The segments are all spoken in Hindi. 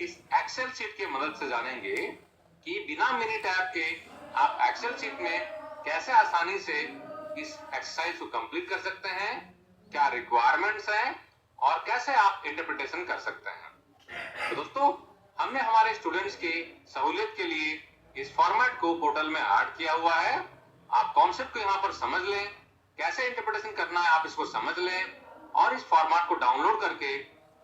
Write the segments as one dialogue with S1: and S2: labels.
S1: इस एक्सेल शीट की मदद से जानेंगे कि बिना मिनी टैब के आप एक्सेल शीट में कैसे आसानी से इस एक्सरसाइज को कंप्लीट कर सकते हैं, क्या रिक्वायरमेंट्स हैं और कैसे आप इंटरप्रिटेशन कर सकते हैं। तो दोस्तों, हमने हमारे स्टूडेंट्स की सहूलियत के लिए इस फॉर्मेट को पोर्टल में ऐड किया हुआ है। आप कॉन्सेप्ट को यहाँ पर समझ लें, कैसे इंटरप्रिटेशन करना है आप इसको समझ लें और इस फॉर्मेट को डाउनलोड करके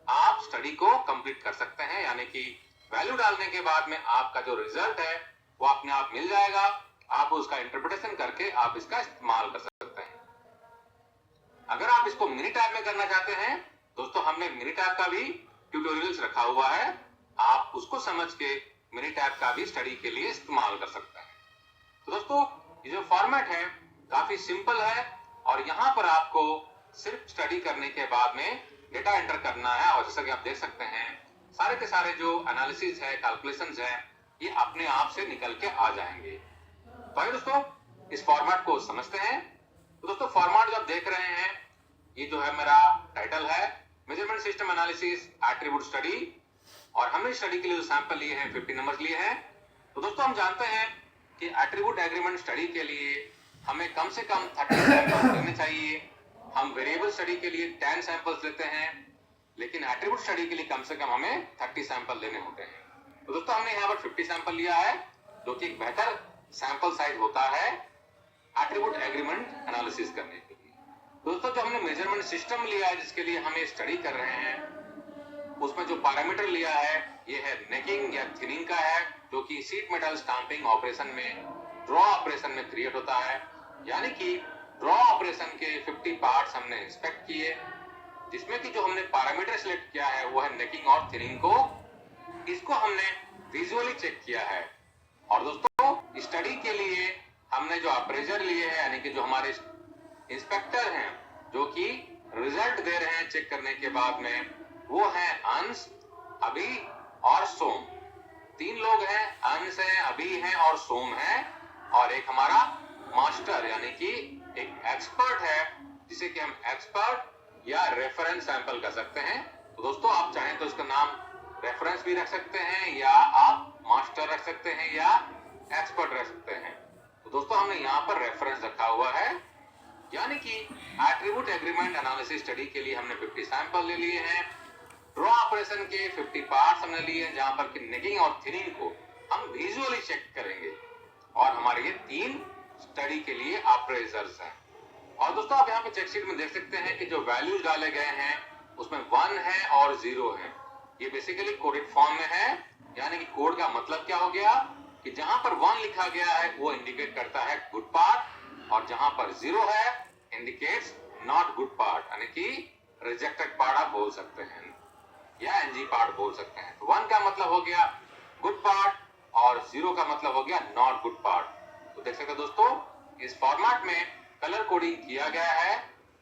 S1: आप स्टडी को कंप्लीट कर सकते हैं। यानी कि वैल्यू डालने के बाद में आपका जो रिजल्ट है वो अपने आप मिल जाएगा। आप उसका इंटरप्रिटेशन करके आप इसका इस्तेमाल कर सकते हैं। अगर आप इसको मिनी टैब में करना चाहते हैं दोस्तों, हमने मिनी टैब का भी ट्यूटोरियल्स रखा हुआ है, आप उसको समझ के मिनी टैब का भी स्टडी के लिए इस्तेमाल कर सकते हैं। तो दोस्तों, ये जो फॉर्मेट है काफी सिंपल है और यहाँ पर आपको सिर्फ स्टडी करने के बाद में डेटा एंटर करना है और जैसा कि आप देख सकते हैं सारे के सारे जो एनालिसिस है, कैलकुलेशंस है, ये अपने आप से निकल के आ जाएंगे। तो आइए दोस्तों इस फॉर्मेट को समझते हैं। तो दोस्तों, फॉर्मेट जो आप देख रहे हैं ये जो है मेरा टाइटल है measurement system analysis attribute study और हमने स्टडी के लिए जो सैंपल लिए हैं 50 नंबर्स लिए हैं। तो दोस्तों, हम जानते हैं कि एट्रीब्यूट एग्रीमेंट स्टडी के लिए हमें कम से कम 30 सैंपल्स लेने चाहिए। हम वेरिएबल स्टडी के लिए 10 सैंपल्स लेते हैं, लेकिन एट्रीब्यूट स्टडी के लिए कम से कम हमें 30 सैंपल लेने होते हैं। तो दोस्तों, हमने यहाँ पर 50 सैंपल लिया है, जो कि एक बेहतर सैंपल साइज होता है एट्रीब्यूट एग्रीमेंट एनालिसिस करने के लिए। दोस्तों, जो हमने मेजरमेंट सिस्टम लिया है जिसके लिए हमें स्टडी कर रहे हैं, उसमें जो पैरामीटर लिया है ये है नेकिंग या थिनिंग का है, जो कि शीट मेटल स्टाम्पिंग ऑपरेशन में, ड्रॉ ऑपरेशन में क्रिएट होता है। यानी कि ड्रॉ ऑपरेशन के 50 पार्ट्स हमने इंस्पेक्ट किए, जिसमें कि जो हमने पैरामीटर सिलेक्ट किया है वो है नेकिंग और थिनिंग को, इसको हमने विजुअली चेक किया है। और दोस्तों, स्टडी के लिए हमने जो अप्रेजर लिए हैं, यानी कि जो हमारे इंस्पेक्टर हैं जो कि रिजल्ट दे रहे हैं चेक करने के बाद में, वो है अंश, अभी और सोम। 3 लोग हैं, अंश है, अभी है और सोम है, और एक हमारा मास्टर यानी कि एक एक्सपर्ट है जिसे कि हम एक्सपर्ट या रेफरेंस सैंपल कर सकते हैं। तो दोस्तों, आप चाहें तो इसका नाम रेफरेंस भी रख सकते हैं या आप मास्टर रख सकते हैं या एक्सपर्ट रख सकते हैं। तो दोस्तों, हमने यहाँ पर रेफरेंस रखा हुआ है। यानी कि एट्रीब्यूट एग्रीमेंट एनालिसिस स्टडी के लिए हमने 50 सैंपल ले लिए हैं। ड्रॉ ऑपरेशन के 50 पार्ट्स हमने लिए हैं, जहां पर कि नेकिंग और थिनिंग को हम विजुअली चेक करेंगे। और हमारे ये 3 स्टडी के लिए अप्रेजर्स हैं। और दोस्तों, आप यहाँ पे चेक शीट में देख सकते हैं कि जो वैल्यूज डाले गए हैं उसमें 1 है और 0 है। ये बेसिकली कोडेड फॉर्म में है। यानी कि कोड का मतलब क्या हो गया कि जहां पर 1 लिखा गया है वो इंडिकेट करता है गुड पार्ट, और जहां पर 0 है इंडिकेट्स नॉट गुड पार्ट, यानी कि रिजेक्टेड पार्ट आप बोल सकते हैं या एनजी पार्ट बोल सकते हैं। तो 1 का मतलब हो गया गुड पार्ट और 0 का मतलब हो गया नॉट गुड पार्ट। तो देख सकते हैं दोस्तों, इस फॉर्मेट में कलर कोडिंग किया गया है,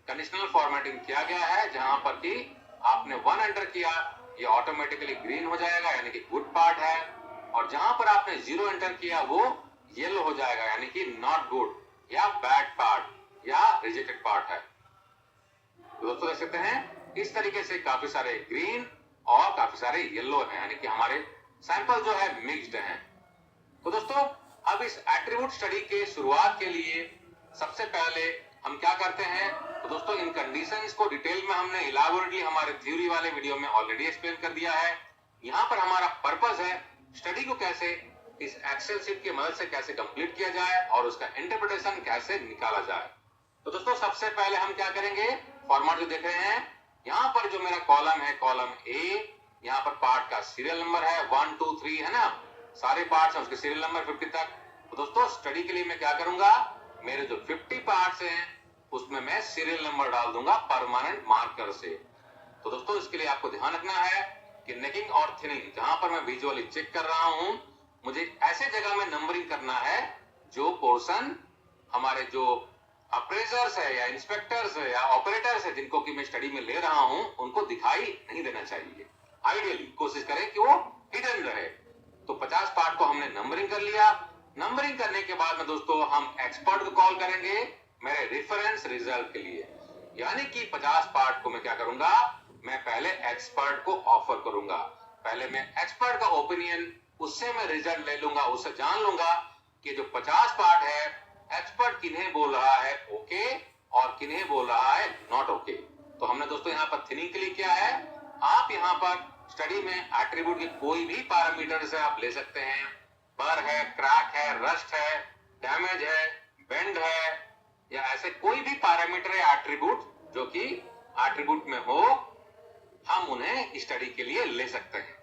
S1: कंडीशनल फॉर्मेटिंग किया गया है, जहां पर कि आपने 1 एंटर किया ये ऑटोमेटिकली ग्रीन हो जाएगा यानी कि गुड पार्ट है, और जहां पर आपने 0 एंटर किया वो येलो हो जाएगा यानी कि नॉट गुड या बैड पार्ट या रिजेक्टेड पार्ट है। तो दोस्तों, देख सकते हैं इस तरीके से काफी सारे ग्रीन और काफी सारे येलो हैं, यानी कि हमारे सैंपल जो है मिक्स्ड हैं। तो दोस्तों, अब इस एट्रीब्यूट स्टडी के शुरुआत के लिए सबसे पहले हम क्या करते हैं, तो दोस्तों इन कंडीशंस को डिटेल में हमने इलाबोरेटली हमारे थ्योरी वाले वीडियो में ऑलरेडी एक्सप्लेन कर दिया है। यहाँ पर हमारा पर्पस है स्टडी को कैसे इस एक्सेल शीट की मदद से कैसे कंप्लीट किया जाए और उसका इंटरप्रिटेशन कैसे निकाला जाए। तो दोस्तों, सबसे पहले हम क्या करेंगे, फॉर्मेट जो देख रहे हैं यहाँ पर जो मेरा कॉलम है, कॉलम ए, यहाँ पर पार्ट का सीरियल नंबर है 1 2 3 है ना, सारे पार्ट्स हैं उसके सीरियल नंबर 50 तक। तो दोस्तों, स्टडी के लिए मैं क्या करूंगा, मेरे जो 50 पार्ट्स हैं उसमें मैं सीरियल नंबर डाल दूंगा परमानेंट मार्कर से। तो दोस्तों, इसके लिए आपको ध्यान रखना है कि नेकिंग और थिनिंग जहां पर मैं विजुअली चेक कर रहा हूं, मुझे ऐसे जगह में नंबरिंग करना है जो पोर्शन हमारे जो अप्रेजर्स है या इंस्पेक्टर्स है या ऑपरेटर्स है जिनको कि मैं स्टडी में ले रहा हूं उनको दिखाई नहीं देना चाहिए। आइडियली कोशिश करें कि वो हिडन रहे। तो 50 पार्ट को हमने नंबरिंग कर लिया। नंबरिंग करने के बाद में दोस्तों हम एक्सपर्ट को कॉल करेंगे मेरे रेफरेंस रिजल्ट के लिए। यानी कि 50 पार्ट को मैं क्या करूंगा, मैं पहले एक्सपर्ट को ऑफर करूंगा। पहले मैं एक्सपर्ट का ओपिनियन, उससे मैं रिजल्ट ले लूंगा, उससे जान लूंगा कि जो 50 पार्ट है एक्सपर्ट किन्हें बोल रहा है ओके और किन्हें बोल रहा है नॉट ओके। तो हमने दोस्तों यहाँ पर थिनिंग के लिए किया है, आप यहाँ पर स्टडी में एट्रीब्यूट के कोई भी पैरामीटर से आप ले सकते हैं, बर है, क्रैक है, रस्ट है, डैमेज है, बेंड है, या ऐसे कोई भी पैरामीटर या एट्रीब्यूट जो कि एट्रीब्यूट में हो, हम उन्हें स्टडी के लिए ले सकते हैं।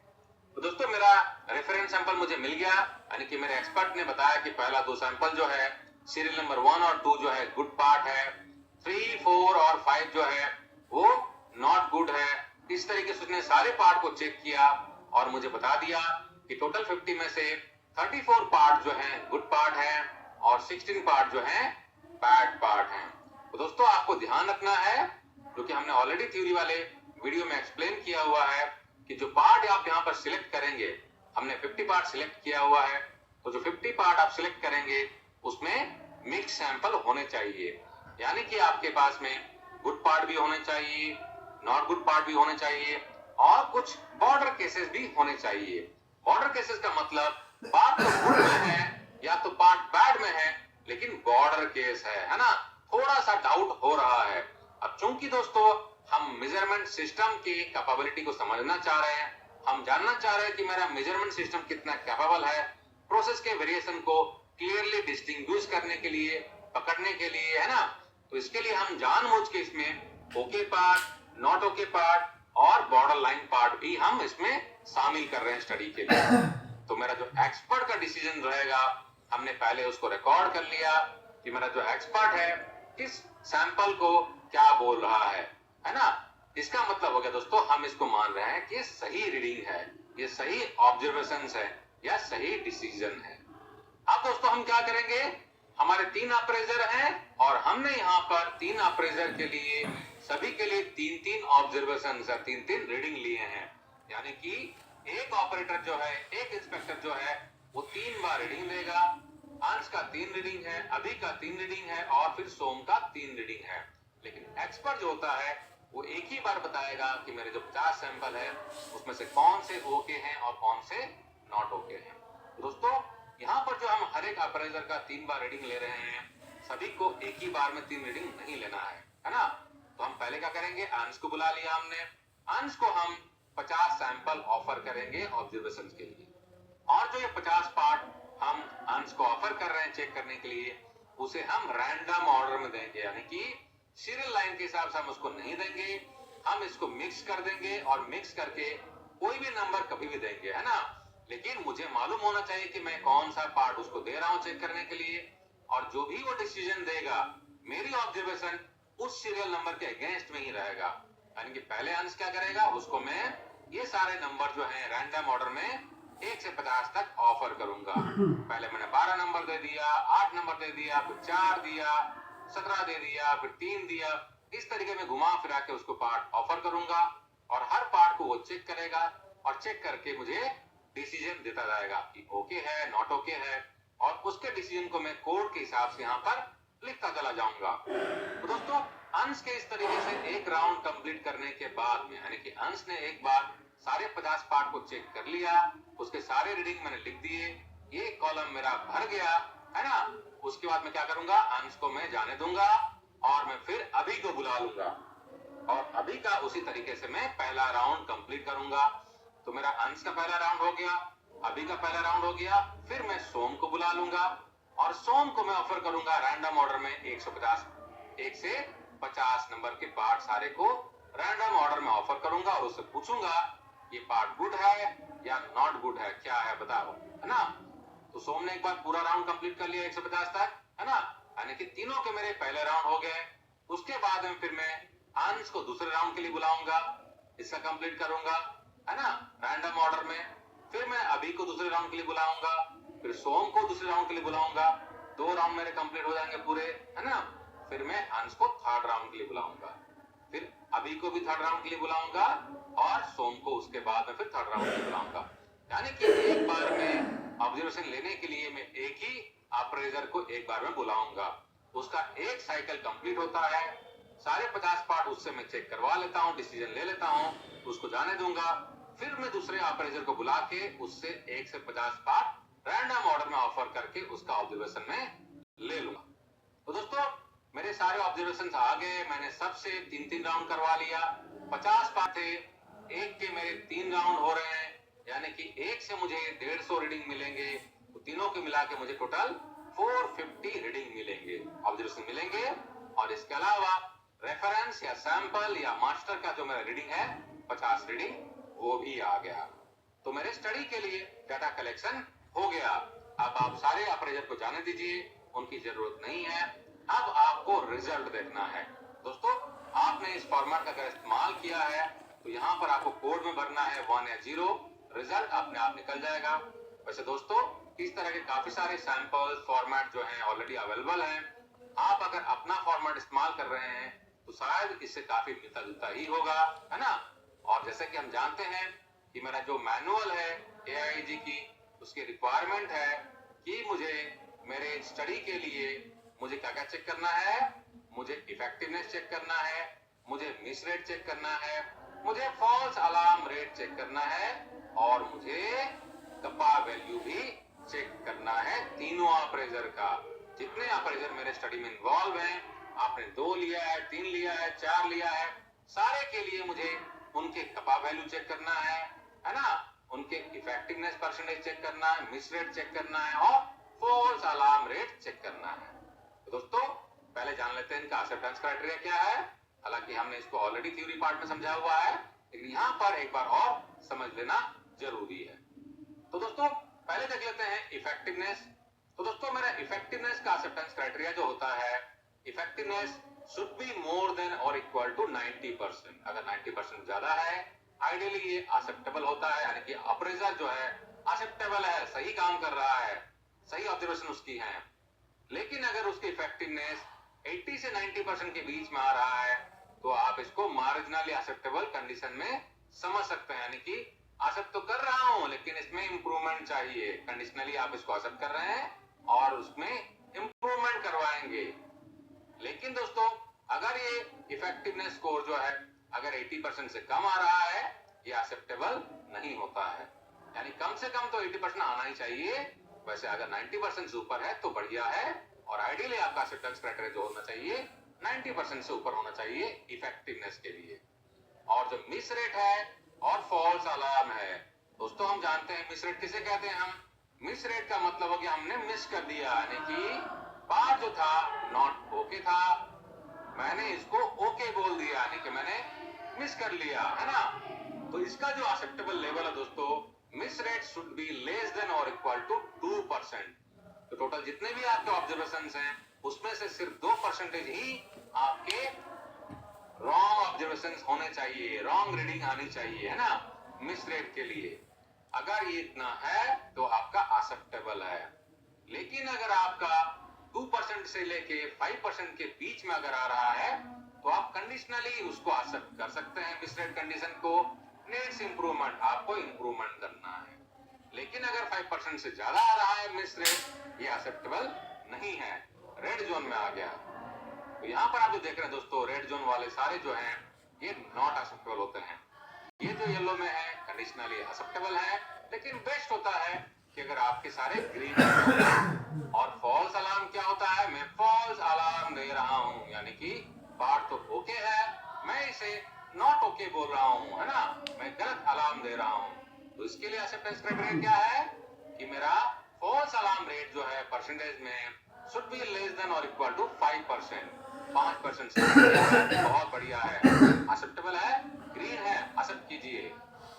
S1: तो दोस्तों मेरा रेफरेंस सैंपल मुझे मिल गया, यानी कि मेरे एक्सपर्ट ने बताया कि पहला 2 सैंपल जो है सीरियल नंबर 1 और 2 जो है गुड पार्ट है, 3, 4 और 5 जो है वो नॉट गुड है। इस तरीके से उसने सारे पार्ट को चेक किया और मुझे बता दिया कि टोटल 50 में से 34 पार्ट जो है गुड पार्ट है और 16 पार्ट जो है बैड पार्ट है। तो दोस्तों आपको ध्यान रखना है, क्योंकि हमने ऑलरेडी थ्योरी वाले वीडियो में एक्सप्लेन किया हुआ है कि जो पार्ट आप यहाँ पर सिलेक्ट करेंगे, हमने 50 पार्ट सिलेक्ट किया हुआ है, तो जो 50 पार्ट आप सिलेक्ट करेंगे उसमें मिक्स सैंपल होने चाहिए, यानी कि आपके पास में गुड पार्ट भी होने चाहिए, नॉट गुड पार्ट भी होने चाहिए और कुछ बॉर्डर केसेस भी होने चाहिए। बॉर्डर केसेस का मतलब पार्ट तो गुड में है या तो पार्ट बैड में है, लेकिन बॉर्डर केस है ना, थोड़ा सा डाउट हो रहा है। अब चूंकि दोस्तों हम मेजरमेंट सिस्टम की कैपेबिलिटी को समझना चाह रहे हैं, हम जानना चाह रहे हैं कि मेरा मेजरमेंट सिस्टम कितना कैपेबल है प्रोसेस के वेरिएशन को क्लियरली डिस्टिंग्विश करने के लिए, पकड़ने के लिए, है ना। तो इसके लिए हम जानबूझ के इसमें okay part, not okay part और बॉर्डर लाइन पार्ट भी हम इसमें शामिल कर रहे हैं स्टडी के लिए। तो मेरा जो एक्सपर्ट का डिसीजन रहेगा, हमने पहले उसको रिकॉर्ड कर लिया कि मेरा जो एक्सपर्ट है किस सैंपल को क्या बोल रहा है ना। इसका मतलब हो गया दोस्तों, हम इसको मान रहे हैं कि ये सही रीडिंग है, ये सही ऑब्जर्वेशंस है या सही डिसीजन है। अब दोस्तों हम क्या करेंगे, हमारे 3 अप्रेजर हैं और हमने यहाँ पर 3 अप्रेजर के लिए सभी के लिए 3-3 ऑब्जर्वेशन या 3-3 रीडिंग लिए हैं, यानी कि एक ऑपरेटर जो है, एक इंस्पेक्टर जो है वो 3 बार रीडिंग देगा। अंश का 3 रीडिंग है, अभी का 3 रीडिंग है और फिर सोम का 3 रीडिंग है। लेकिन एक्सपर्ट जो होता है वो एक ही बार बताएगा कि मेरे जो 50 सैंपल है उसमें से कौन से ओके हैं और कौन से नॉट ओके हैं। दोस्तों यहाँ पर जो हम हर एक अप्रेजर का 3 बार रीडिंग ले रहे हैं, सभी को एक ही बार में 3 रीडिंग नहीं लेना है ना। तो हम पहले क्या करेंगे, अंश को बुला लिया हमने, अंश को हम 50 सैंपल ऑफर करेंगे ऑब्जर्वेशन के लिए, और जो ये 50 पार्ट हम अंश को ऑफर कर रहे हैं चेक करने के लिए, उसे हम रैंडम ऑर्डर में देंगे, यानी कि सीरियल लाइन के हिसाब से हम उसको नहीं देंगे, हम इसको मिक्स कर देंगे और मिक्स करके कोई भी नंबर कभी भी देंगे, है ना। लेकिन मुझे मालूम होना चाहिए कि मैं कौन सा पार्ट उसको दे रहा हूं चेक करने के लिए, और जो भी वो डिसीजन देगा मेरी ऑब्जर्वेशन उस सीरियल नंबर के अगेंस्ट में ही रहेगा। यानी कि पहले अंश क्या करेगा, उसको मैं ये सारे नंबर जो है रैंडम ऑर्डर में 1 से 50 तक ऑफर करूंगा। पहले मैंने 12 नंबर दे दिया, 8 नंबर दे दिया, फिर 4 दिया, 17 दे दिया, फिर 3 दिया। इस तरीके में घुमा फिरा के उसको पार्ट ऑफर करूंगा और हर पार्ट को वो चेक करेगा और चेक करके मुझे डिसीजन देता जाएगा कि ओके है, नॉट ओके है, और उसके डिसीजन को मैं कोड के हिसाब से यहाँ पर लिखता चला जाऊंगा। तो दोस्तों अंश के इस तरीके से एक राउंड कंप्लीट करने के बाद में, यानी कि अंश ने एक बार सारे 50 पार्ट को चेक कर लिया, उसके सारे रीडिंग मैंने लिख दिए, ये कॉलम मेरा भर गया, है ना। उसके बाद मैं क्या करूंगा, अंश को मैं जाने दूंगा और मैं फिर अभी को बुला लूंगा और अभी का उसी तरीके से मैं पहला राउंड कंप्लीट करूंगा। तो मेरा अंश का पहला राउंड हो गया, अभी का पहला राउंड हो गया, फिर मैं सोम को बुला लूंगा और सोम को मैं ऑफर करूंगा रैंडम ऑर्डर में 1 से 50 नंबर के पार्ट सारे को रैंडम ऑर्डर में ऑफर करूंगा और उससे पूछूंगा ये पार्ट गुड है या नॉट गुड है, क्या है बताओ, है ना। तो सोम ने एक बार पूरा राउंड कंप्लीट कर लिया 1 से 50 तक, है ना, यानी कि तीनों के मेरे पहले राउंड हो गए। उसके बाद में फिर मैं अंश को दूसरे राउंड के लिए बुलाऊंगा, इसका कंप्लीट करूंगा, है ना, रैंडम ऑर्डर में। फिर मैं अभी को दूसरे राउंड के लिए बुलाऊंगा, फिर सोम को दूसरे राउंड के लिए बुलाऊंगा, 2 राउंड मेरे कंप्लीट हो जाएंगे पूरे, है ना। फिर मैं अंश को थर्ड राउंड के लिए बुलाऊंगा, फिर अभी को भी थर्ड राउंड के लिए बुलाऊंगा और सोम को उसके बाद में फिर थर्ड राउंड के लिए बुलाऊंगा। यानी कि एक बार में ऑब्जर्वेशन लेने के लिए मैं एक ही अप्रेजर को एक बार में बुलाऊंगा, उसका एक साइकिल कंप्लीट होता है, सारे 50 पार्ट उससे मैं चेक करवा लेता हूं, डिसीजन ले लेता हूं, उसको जाने दूंगा, फिर मैं दूसरे अप्रेजर को बुला के उससे 1 से 50 पार्ट रैंडम ऑर्डर में ऑफर करके उसका ऑब्जर्वेशन में ले लूंगा। तो दोस्तों मेरे सारे ऑब्जर्वेशन आ गए, मैंने सबसे 3-3 राउंड करवा लिया। 50 पार्ट थे, एक के मेरे 3 राउंड हो रहे हैं, यानी कि एक से मुझे 150 रीडिंग मिलेंगे, तो तीनों के मिला के मुझे टोटल 450 रीडिंग मिलेंगे, ऑब्जर्वेशन मिलेंगे। और इसके अलावा रेफरेंस या सैंपल या मास्टर का जो मेरा रीडिंग है 50 रीडिंग, वो भी आ गया। तो मेरे स्टडी के लिए डाटा कलेक्शन हो गया। अब आप सारे अप्रेजर को जाने दीजिए, उनकी जरूरत नहीं है। अब आपको रिजल्ट देखना है। दोस्तों आपने इस फॉर्मेट का अगर इस्तेमाल किया है तो यहाँ पर आपको कोड में भरना है 1 या 0, रिजल्ट अपने आप निकल जाएगा। वैसे दोस्तों इस तरह के काफी सारे सैंपल फॉर्मेट जो हैं ऑलरेडी अवेलेबल हैं। आप अगर अपना फॉर्मेट इस्तेमाल कर रहे हैं तो शायद इससे काफी मिलता जुलता ही होगा, है ना। और जैसे कि हम जानते हैं कि मेरा जो मैनुअल है AIIG की, उसकी रिक्वायरमेंट है कि मुझे मेरे स्टडी के लिए मुझे क्या क्या चेक करना है, मुझे इफेक्टिवनेस चेक करना है, मुझे मिस रेट चेक करना है, मुझे फॉल्स अलार्म रेट चेक करना है, और मुझे कपा वैल्यू भी चेक करना है। तीनों अप्रेजर का, जितने अप्रेजर मेरे स्टडी में इन्वॉल्व हैं, आपने 2 लिया है, 3 लिया है, 4 लिया है, सारे के लिए मुझे उनके कपा वैल्यू चेक करना है ना, उनके इफेक्टिवनेस परसेंटेज चेक करना है, मिस रेट चेक करना है, और फॉल्स अलार्म रेट चेक करना है। तो दोस्तों पहले जान लेते हैं इनका एक्सेप्टेंस क्राइटेरिया क्या है। हालांकि हमने इसको ऑलरेडी थ्योरी पार्ट में समझा हुआ है, लेकिन यहाँ पर एक बार और समझ लेना जरूरी है। तो दोस्तों पहले देख लेते हैं इफेक्टिवनेस। तो दोस्तों मेरा इफेक्टिवनेस का एक्सेप्टेंस क्राइटेरिया जो होता है, effectiveness should be more than और इक्वल टू 90%। अगर 90% ज्यादा है आइडियली ये एक्सेप्टेबल होता है, यानी कि अप्रेजर जो है एक्सेप्टेबल है, सही काम कर रहा है, सही ऑब्जर्वेशन उसकी है। लेकिन अगर उसकी इफेक्टिवनेस 80 से 90% के बीच में आ रहा है तो आप इसको मार्जिनली एक्सेप्टेबल कंडीशन में समझ सकते हैं, यानी कि एक्सेप्ट तो कर रहा हूं लेकिन इसमें इंप्रूवमेंट चाहिए। कंडीशनली आप इसको एक्सेप्ट कर रहे हैं और उसमें इंप्रूवमेंट करवाएंगे। लेकिन दोस्तों अगर ये इफेक्टिवनेस स्कोर जो है अगर 80% से कम आ रहा है, ये एक्सेप्टेबल नहीं होता है। यानी कम से कम तो 80% आना ही चाहिए। वैसे अगर 90% से ऊपर है तो बढ़िया है, और आइडियली आपका एक्सेप्टेंस क्राइटेरिया जो होना चाहिए 90% से ऊपर होना चाहिए इफेक्टिवनेस के लिए। और जो मिस रेट है और फॉल्स अलार्म है, दोस्तों हम जानते हैं मिस रेट किसे कहते हैं। हम मिस रेट का मतलब हो गया हमने मिस कर दिया, यानी कि पार्ट जो था नॉट ओके था, मैंने इसको ओके बोल दिया, यानी कि मैंने मिस कर लिया, है ना। तो इसका जो एक्सेप्टेबल लेवल है दोस्तों, miss rate should be less than और इक्वल टू 2%। तो टोटल जितने भी आपके ऑब्जर्वेशंस हैं उसमें से सिर्फ 2% ही आपके रॉन्ग ऑब्जर्वेशंस होने चाहिए, रॉन्ग रीडिंग आनी चाहिए, है ना, मिस रेट के लिए। अगर ये इतना है तो आपका एक्सेप्टेबल है। लेकिन अगर आपका 2% से लेके 5% के बीच में अगर आ रहा है तो आप कंडीशनली उसको एक्सेप्ट कर सकते हैं मिस रेट कंडीशन को। नीड्स इंप्रूवमेंट, आपको इंप्रूवमेंट करना है। लेकिन अगर 5% से ज्यादा आ रहा है मिस रेट, ये एक्सेप्टेबल नहीं है, रेड जोन में आ गया। तो यहाँ पर आप जो देख रहे हैं दोस्तों, रेड जोन वाले सारे जो हैं ये नॉट एक्सेप्टेबल होते हैं। ये जो येलो में है कंडीशनली एक्सेप्टेबल है, लेकिन बेस्ट होता है कि अगर आपके सारे ग्रीन। और फॉल्स अलार्म क्या होता है, मैं फॉल्स अलार्म दे रहा हूं, यानी कि पार्ट तो ओके है, मैं इसे नॉट ओके बोल रहा हूं, है ना, मैं गलत अलार्म दे रहा हूं। तो इसके लिए एक्सेप्टेंस क्राइटेरिया क्या है कि मेरा फॉल्स अलार्म रेट जो है परसेंटेज में शुड बी लेस देन और इक्वल टू 5%। 5% से बहुत बढ़िया है, एक्सेप्टेबल है, ग्रीन है, एक्सेप्ट कीजिए।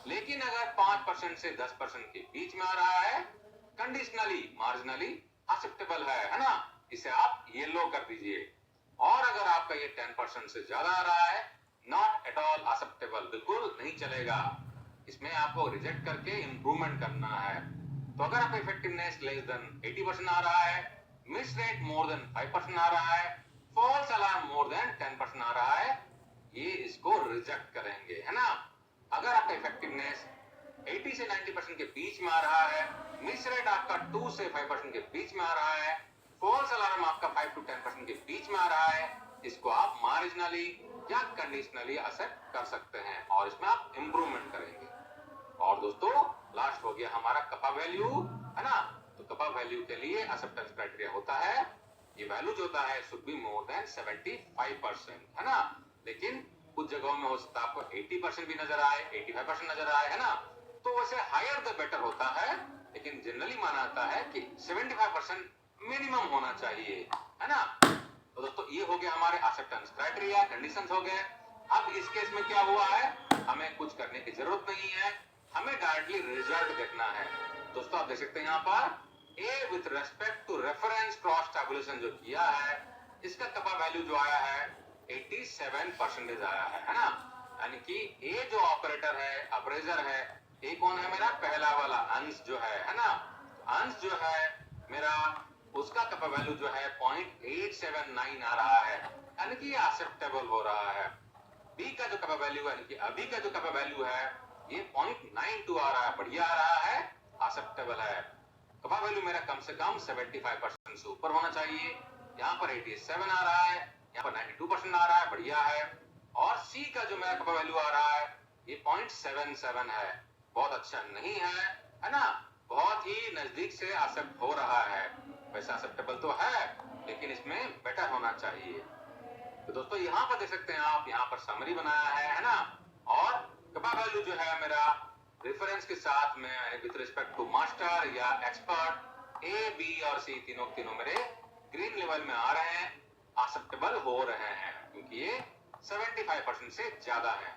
S1: लेकिन अगर 5% से 10% के बीच में आ रहा है, कंडीशनली मार्जिनली एक्सेप्टेबल है ना, इसे आप येलो कर दीजिए। और अगर आपका ये 10% से ज्यादा आ रहा है, नॉट एट ऑल एक्सेप्टेबल, बिल्कुल नहीं चलेगा, इसमें आपको रिजेक्ट करके इंप्रूवमेंट करना है। तो अगर आपका इफेक्टिवनेस लेस देन 80% आ रहा है, मिस रेट मोर देन 5% आ रहा है, फॉल्स अलार्म मोर देन 10% आ रहा है, ये इसको रिजेक्ट करेंगे, है ना। अगर आपका इफेक्टिवनेस 80 से 90% के बीच में आ रहा है, मिस रेट आपका 2 से 5% के बीच में आ रहा है, फॉल्स अलार्म आपका 5 to 10% के बीच में आ रहा है, इसको आप मार्जिनली या कंडीशनली एक्सेप्ट कर सकते हैं और इसमें आप इंप्रूवमेंट करेंगे। दोस्तों लास्ट हो गया हमारा कपा वैल्यू, है ना। तो कपा वैल्यू के लिए एक्सेप्टेंस क्राइटेरिया होता है, ये वैल्यू जो होता है शुड बी मोर देन 75%, है ना। लेकिन कुछ जगहों में हो सकता है आपको 80% भी नजर आए, 85% नजर आए, है ना। तो वैसे हायर द बेटर होता है, लेकिन जनरली माना जाता है कि 75% मिनिमम होना चाहिए, है ना। तो दोस्तों ये हो गया हमारे एक्सेप्टेंस क्राइटेरिया, कंडीशंस हो गए। अब इस केस में क्या हुआ है, हमें कुछ करने की जरूरत नहीं है, हमें डायरेक्टली रिजल्ट देखना है। दोस्तों आप देख सकते हैं यहाँ पर A with respect to reference cross tabulation जो किया है, इसका कपा वैल्यू जो आया है 87% आया है ना। यानी कि A जो ऑपरेटर है, अप्रेजर है, A कौन है मेरा पहला वाला अंश जो है ना। अंश जो है मेरा उसका कपा वैल्यू जो है 0.879 आ रहा है, यानी कि ये एक्सेप्टेबल हो रहा है। बी का जो कपा वैल्यू है, यानी कि अभी का जो कपा वैल्यू है ये 0.92 आ रहा है, बढ़िया आ रहा है, एक्सेप्टेबल है। कपा वैल्यू मेरा कम से कम 75% से ऊपर होना चाहिए। यहाँ पर 87 आ रहा है, यहाँ पर 92% आ रहा है, बढ़िया है। और सी का जो मेरा कपा वैल्यू आ रहा है ये 0.77 है, बहुत अच्छा नहीं है ना। बहुत ही नजदीक से एक्सेप्ट हो रहा है, वैसे एक्सेप्टेबल तो है लेकिन इसमें बेटर होना चाहिए। तो दोस्तों यहाँ पर देख सकते हैं आप, यहाँ पर समरी बनाया है ना। और कपा वैल्यू जो है मेरा रेफरेंस के साथ में विद रिस्पेक्ट टू मास्टर या एक्सपर्ट ए बी और सी तीनों मेरे ग्रीन लेवल में आ रहे हैं, एक्सेप्टेबल हो रहे हैं, क्योंकि ये 75% से ज्यादा है।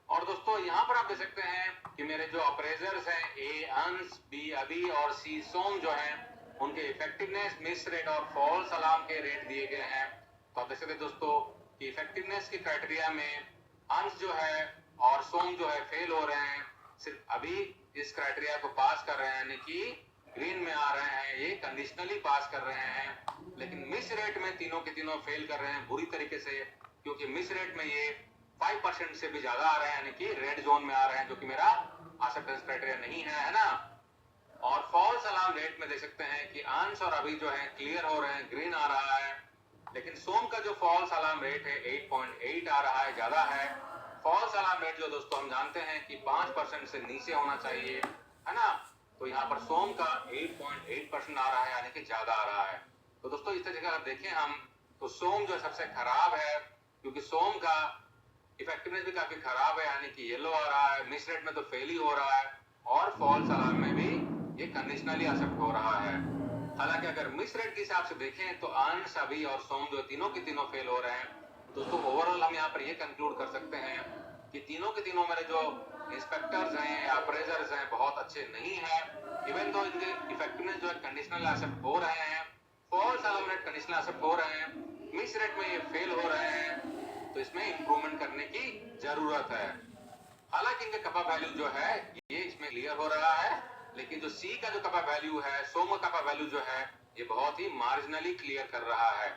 S1: और दोस्तों यहाँ पर आप देख सकते हैं कि मेरे जो अप्रेजर्स हैं ए अंश, बी अभी और सी सोम जो हैं, उनके इफेक्टिवनेस, मिस रेट और फॉल्स अलार्म के रेट दिए गए हैं। तो आप देख सकते हैं दोस्तों कि इफेक्टिवनेस के क्राइटेरिया में अंश जो है और सोम जो है फेल हो रहे हैं, सिर्फ अभी इस क्राइटेरिया को पास कर रहे हैं, यानी कि ग्रीन में आ रहे हैं, ये कंडीशनली पास कर रहे हैं। लेकिन मिस रेट में तीनों के तीनों फेल कर रहे हैं बुरी तरीके से, क्योंकि मिस रेट में ये 5% से भी ज्यादा आ रहे हैं, यानी कि रेड जोन में आ रहे हैं, जो कि मेरा एक्सेप्टेंस क्राइटेरिया नहीं है ना। और फॉल्स अलार्म रेट में देख सकते हैं कि अंश और अभी जो है क्लियर हो रहे हैं, ग्रीन आ रहा है। लेकिन सोम का जो फॉल्स अलार्म रेट है 8.8 आ रहा है, ज्यादा है। फॉल्स अलार्म रेट जो दोस्तों हम जानते हैं कि 5% से नीचे होना चाहिए, है ना। तो यहाँ पर सोम का 8.8% आ रहा है, यानी कि ज्यादा आ रहा है। तो दोस्तों इस तरीके अगर देखें हम तो सोम जो सबसे खराब है, क्योंकि सोम का इफेक्टिवनेस भी काफी खराब है, यानी कि येलो आ रहा है, मिस रेट में तो फेल ही हो रहा है, और फॉल्स अलार्म में भी ये कंडीशनली एक्सेप्ट हो रहा है। हालांकि अगर मिस रेट के हिसाब से देखें तो अंश, अभी और सोम जो तीनों के तीनों फेल हो रहे हैं। दोस्तों ओवरऑल हम यहाँ पर ये कंक्लूड कर सकते हैं कि तीनों के तीनों मेरे जो इंस्पेक्टर्स हैं या अप्रेजर्स हैं बहुत अच्छे नहीं है। इवन तो इनके इफेक्टिवनेस जो है कंडीशनल एक्सेप्ट हो रहे हैं, false alarm rate conditional accept हो रहे हैं, मिस रेट में ये फेल हो रहे हैं, तो इसमें इंप्रूवमेंट करने की जरूरत है। हालांकि इनका कपा वैल्यू जो है ये इसमें क्लियर हो रहा है, लेकिन जो सी का जो कपा वैल्यू है, सोम का कपा वैल्यू जो है ये बहुत ही मार्जिनली क्लियर कर रहा है।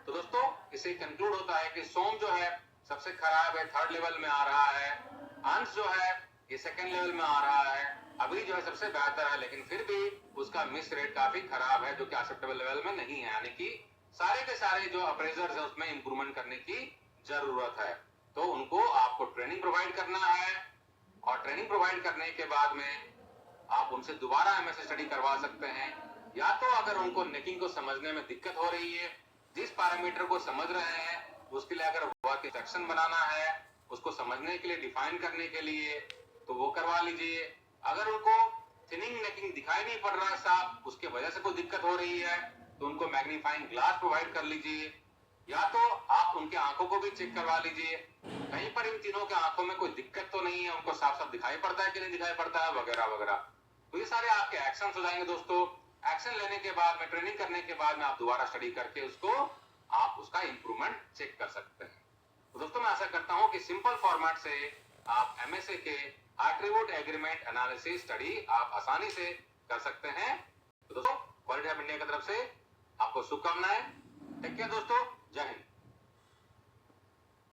S1: तो दोस्तों इसे कंक्लूड होता है कि सोम जो है सबसे खराब है, 3rd लेवल में आ रहा है। अंश जो है ये 2nd लेवल में आ रहा है। अभी जो है सबसे बेहतर है, लेकिन फिर भी उसका मिस रेट काफी खराब है, जो कि एक्सेप्टेबल लेवल में नहीं है, यानी कि सारे के सारे जो अप्रेजर्स है उसमें इंप्रूवमेंट करने की जरूरत है। तो उनको आपको ट्रेनिंग प्रोवाइड करना है, और ट्रेनिंग प्रोवाइड करने के बाद में आप उनसे दोबारा एमएससी स्टडी करवा सकते हैं। या तो अगर उनको नेकिंग को समझने में दिक्कत हो रही है, जिस पैरामीटर को समझ रहे हैं उसके लिए अगर वर्क इंस्ट्रक्शन बनाना है, उसको समझने के लिए, डिफाइन करने के लिए, तो वो करवा लीजिए। अगर उनको थिनिंग नेकिंग दिखाई नहीं पड़ रहा है साफ, उसके वजह से कोई दिक्कत हो रही है, तो उनको मैग्नीफाइंग ग्लास प्रोवाइड कर लीजिए। या तो आप उनके आंखों को भी चेक करवा लीजिए, कहीं पर इन तीनों के आंखों में कोई दिक्कत तो नहीं है, उनको साफ साफ दिखाई पड़ता है कि नहीं दिखाई पड़ता है, वगैरह वगैरह। तो ये सारे आपके एक्शन हो जाएंगे दोस्तों। एक्शन लेने के बाद में, ट्रेनिंग करने के बाद में आप दोबारा स्टडी करके उसको आप उसका इंप्रूवमेंट चेक कर सकते हैं। तो दोस्तों मैं आशा करता हूं कि सिंपल फॉर्मेट से आप एमएसए के एट्रीब्यूट एग्रीमेंट एनालिसिस स्टडी आप आसानी से कर सकते हैं। तो दोस्तों वर्ल्ड हेल्थ इंडिया की तरफ से आपको शुभकामनाएं। टेक केयर दोस्तों, जय हिंद।